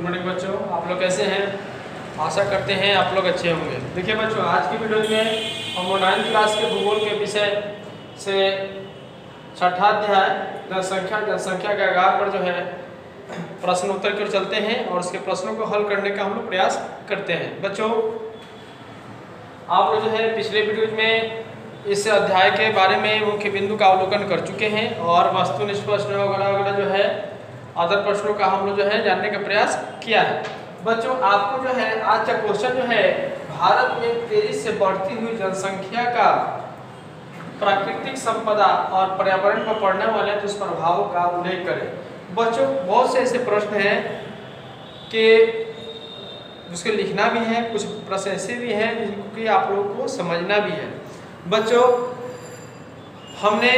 Morning बच्चों, आप लोग कैसे हैं? आशा करते हैं आप लोग अच्छे होंगे। देखिए बच्चों, आज की वीडियो में हम 9th क्लास के भूगोल के विषय से छठा अध्याय जनसंख्या के आधार पर जो है प्रश्न उत्तर की ओर चलते हैं और उसके प्रश्नों को हल करने का हम लोग प्रयास करते हैं। बच्चों, आप लोग जो है पिछले वीडियो में इस अध्याय के बारे में मुख्य बिंदु का अवलोकन कर चुके हैं और वस्तुनिष्ठ प्रश्न वगैरह जो है अदर प्रश्नों का हम लोग जो है जानने का प्रयास किया है। बच्चों, आपको जो है आज का क्वेश्चन जो है भारत में तेजी से बढ़ती हुई जनसंख्या का प्राकृतिक संपदा और पर्यावरण पर पड़ने वाले दुष्प्रभावों का उल्लेख करें। बच्चों, बहुत से ऐसे प्रश्न हैं कि जिसको लिखना भी है, कुछ प्रश्न ऐसे भी हैं जिनकी आप लोगों को समझना भी है। बच्चों, हमने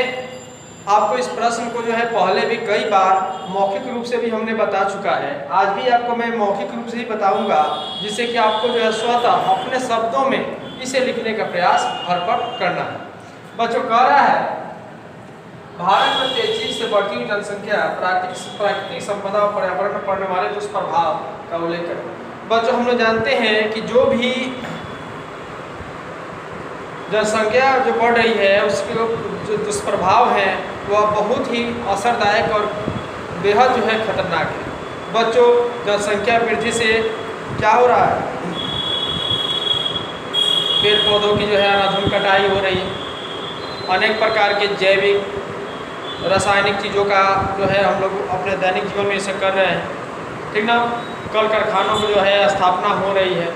आपको इस प्रश्न को जो है पहले भी कई बार मौखिक रूप से भी हमने बता चुका है। आज भी आपको मैं मौखिक रूप से ही बताऊंगा, जिससे कि आपको जो है स्वतः अपने शब्दों में इसे लिखने का प्रयास हर पर करना है। बच्चों, कह रहा है भारत में तेजी से बढ़ती हुई जनसंख्या प्राकृतिक संपदा और पर्यावरण पर पड़ने वाले दुष्प्रभाव का उल्लेख करें। बच्चों, हम लोग जानते हैं कि जो भी जनसंख्या जो बढ़ रही है उसके जो दुष्प्रभाव हैं वह बहुत ही असरदायक और बेहद जो है खतरनाक है। बच्चों, जनसंख्या वृद्धि से क्या हो रहा है? पेड़ पौधों की जो है अनाधुन कटाई हो रही है, अनेक प्रकार के जैविक रासायनिक चीज़ों का जो है हम लोग अपने दैनिक जीवन में इसे कर रहे हैं, ठीक ना। कल कारखानों की जो है स्थापना हो रही है।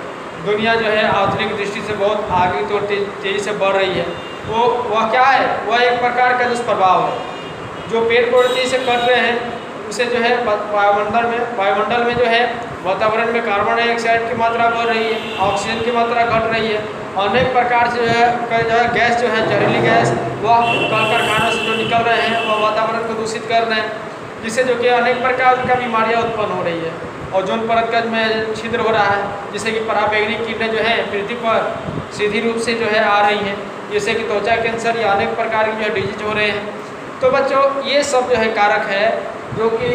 दुनिया जो है आधुनिक दृष्टि से बहुत आगे तो तेज़ी से बढ़ रही है। वह क्या है? वह एक प्रकार का दुष्प्रभाव है। जो पेड़ पौधे तेजी से कट रहे हैं उसे जो है वायुमंडल में जो है वातावरण में कार्बन डाइऑक्साइड की मात्रा बढ़ रही है, ऑक्सीजन की मात्रा घट रही है। अनेक प्रकार से जो है गैस जो है जहरीली गैस वह कल कारखानों से जो निकल रहे हैं वह वातावरण को दूषित कर रहे हैं, जिससे जो कि अनेक प्रकार की बीमारियाँ उत्पन्न हो रही है। ओजोन परत में छिद्र हो रहा है, जिससे कि पराबैंगनी किरणें जो है पृथ्वी पर सीधी रूप से जो है आ रही हैं, जिससे कि त्वचा कैंसर या अनेक प्रकार के जो है डिजीज हो रहे हैं। तो बच्चों, ये सब जो है कारक है जो कि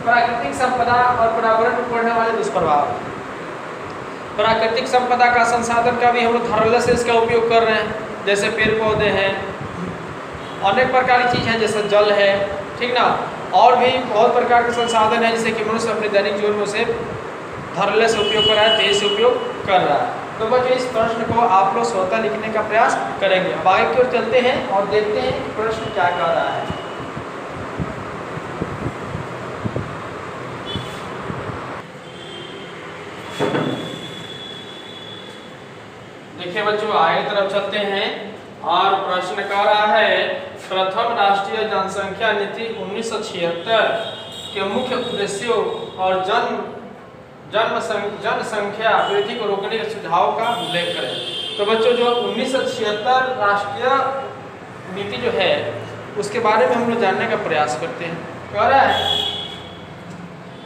प्राकृतिक संपदा और पर्यावरण पर पड़ने वाले दुष्प्रभाव। प्राकृतिक संपदा का संसाधन का भी हम लोग धड़ल्ले से इसका उपयोग कर रहे हैं, जैसे पेड़ पौधे हैं, अनेक प्रकार की चीज़ हैं जैसे जल है, ठीक ना। और भी बहुत प्रकार के संसाधन हैं जिससे कि मनुष्य अपने दैनिक जीवन में उसे धड़ल्ले से उपयोग कर रहा है, तेज से उपयोग कर रहा है। तो बच्चों, इस प्रश्न को आप लोग स्वतः लिखने का प्रयास करेंगे। अब आगे की ओर चलते हैं और देखते हैं कि प्रश्न क्या कह रहा है। देखिए बच्चों, आगे तरफ चलते हैं और प्रश्न कह रहा है प्रथम राष्ट्रीय जनसंख्या नीति 1976 के मुख्य उद्देश्यों और जनसंख्या वृद्धि को रोकने के सुझाव का उल्लेख करें। तो बच्चों, जो 1976 राष्ट्रीय नीति जो है उसके बारे में हम लोग जानने का प्रयास करते हैं। कह रहा है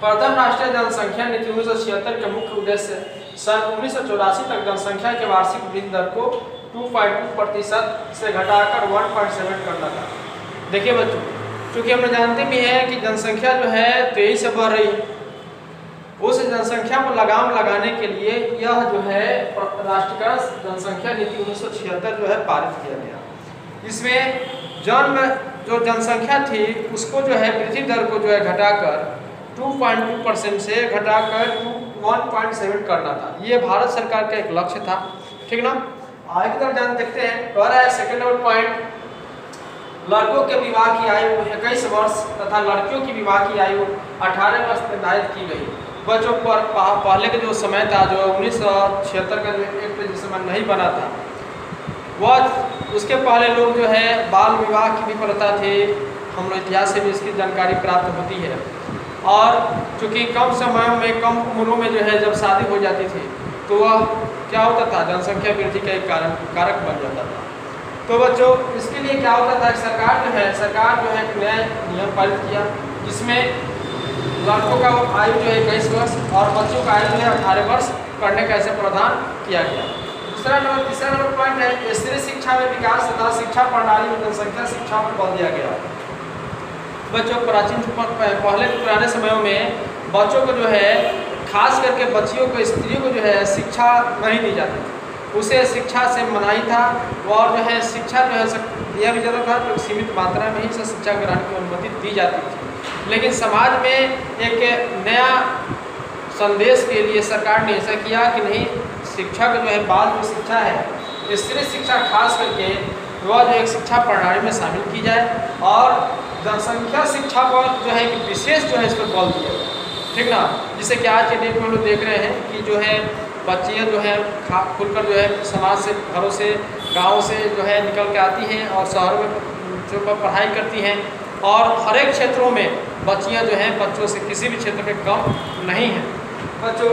प्रथम राष्ट्रीय जनसंख्या नीति 1976 के मुख्य उद्देश्य सन 1984 तक जनसंख्या के वार्षिक वृद्धि दर को 2.2% से घटाकर 1.7 करना था। देखिए बच्चों, चूँकि हम जानते भी हैं कि जनसंख्या जो है तेजी से बढ़ रही है, उस जनसंख्या को लगाम लगाने के लिए यह जो है राष्ट्रीय जनसंख्या नीति 1976 जो है पारित किया गया। इसमें जो जनसंख्या थी उसको जो है वृद्धि दर को जो है घटाकर 2.2% से घटाकर 1.7 करना था। ये भारत सरकार का एक लक्ष्य था, ठीक ना। आगे की तरफ जान देखते हैं। कह रहा है सेकंड नंबर पॉइंट, लड़कों के विवाह की आयु 21 वर्ष तथा लड़कियों की विवाह की आयु 18 वर्ष निर्धारित की गई। बच्चों, पर पहले के जो समय था, जो 1976 का जो एक्ट जिस समय नहीं बना था, वह उसके पहले लोग जो है बाल विवाह की भी प्रथा थी। हम लोग इतिहास से भी इसकी जानकारी प्राप्त होती है। और चूँकि कम समय में कम उम्रों में जो है जब शादी हो जाती थी तो वह क्या होता था, जनसंख्या वृद्धि का एक कारक बन जाता था। तो बच्चों, इसके लिए क्या होता था, सरकार जो है एक नया नियम पारित किया, जिसमें लड़कों का आयु जो है 21 वर्ष और बच्चों का आयु जो है 18 वर्ष करने का ऐसे प्रावधान किया गया। तीसरा नंबर पॉइंट है स्त्री शिक्षा में विकास तथा शिक्षा प्रणाली में जनसंख्या शिक्षा पर बल दिया गया। बच्चों, पहले पुराने समयों में बच्चों को जो है खास करके बच्चियों को, स्त्रियों को जो है शिक्षा नहीं दी जाती थी, उसे शिक्षा से मनाही था। और जो है शिक्षा जो है दिया भी जाता था तो सीमित मात्रा में ही से शिक्षा ग्रहण की अनुमति दी जाती थी। लेकिन समाज में एक नया संदेश के लिए सरकार ने ऐसा किया कि नहीं, शिक्षा का जो है बाल जो शिक्षा है, स्त्री शिक्षा खास करके वह जो एक शिक्षा प्रणाली में शामिल की जाए और जनसंख्या शिक्षा पर जो है कि विशेष जो है इस पर बल दिया जाए, ठीक ना। जिससे कि आज के डेट में हम लोग देख रहे हैं कि जो है बच्चियाँ जो है खुलकर जो है समाज से, घरों से, गाँव से जो है निकल के आती हैं और शहरों में जो पढ़ाई करती हैं और हर एक क्षेत्रों में बच्चियाँ जो हैं बच्चों से किसी भी क्षेत्र में कम नहीं हैं। बच्चों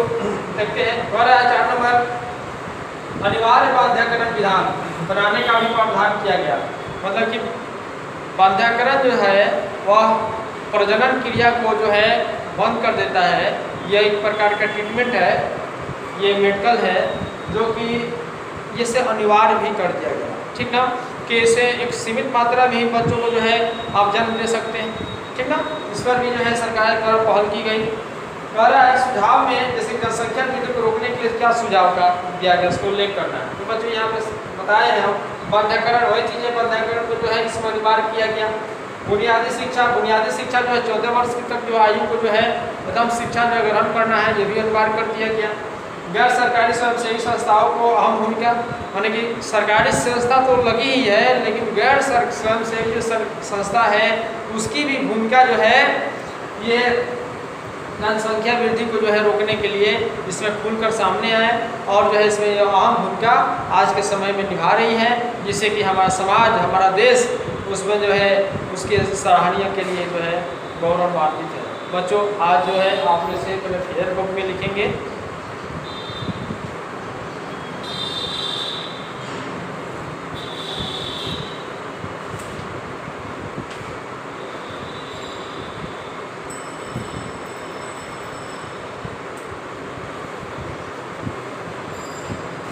देखते हैं 4 नंबर अनिवार्य बाध्यकरण विधान बनाने का भी प्रावधान किया गया। मतलब कि बाध्यकरण जो है वह प्रजनन क्रिया को जो है बंद कर देता है। यह एक प्रकार का ट्रीटमेंट है, ये मेडिकल है जो कि इसे अनिवार्य भी कर दिया गया, ठीक ना, कि इसे एक सीमित मात्रा में ही बच्चों को जो है आप जन्म दे सकते हैं, ठीक ना। इस पर भी जो है सरकार द्वारा पहल की गई। कह रहा है सुझाव में जैसे जनसंख्या वृद्धि को रोकने के लिए क्या सुझाव का दिया गया, उसको उल्लेख करना है। तो बच्चों यहाँ पे बताए हैं हम बाध्यकरण वही चीज़ें, बाध्यकरण को जो है इसमें अनिवार्य किया गया। बुनियादी शिक्षा जो है 14 वर्ष तक जो आयु को जो है एकदम शिक्षा जो ग्रहण करना है, ये भी अनिवार्य कर दिया गया। गैर सरकारी स्वयंसेवी संस्थाओं को अहम भूमिका, माने कि सरकारी संस्था तो लगी ही है लेकिन गैर स्वयंसेवी संस्था है उसकी भी भूमिका जो है ये जनसंख्या वृद्धि को जो है रोकने के लिए इसमें खुलकर सामने आए और जो है इसमें अहम भूमिका आज के समय में निभा रही है, जिससे कि हमारा समाज, हमारा देश उसमें जो है उसके सराहनीय के लिए जो है गौरवान्वित है। बच्चों आज जो है आप में से पहले फेयर बुक में लिखेंगे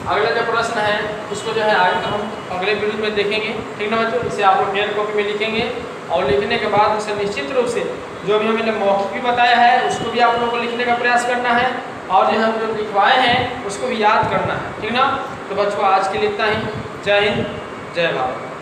अगला जो प्रश्न है उसको जो है आगे हम अगले वीडियो में देखेंगे, ठीक ना बच्चों। इसे आप लोग फेयर कॉपी में लिखेंगे और लिखने के बाद उसे निश्चित रूप से जो भी हमने मौखिक भी बताया है उसको भी आप लोगों को लिखने का प्रयास करना है और जो हम जो लिखवाए हैं उसको भी याद करना है, ठीक ना। तो बच्चों आज के लिए इतना ही। जय हिंद, जय भारत।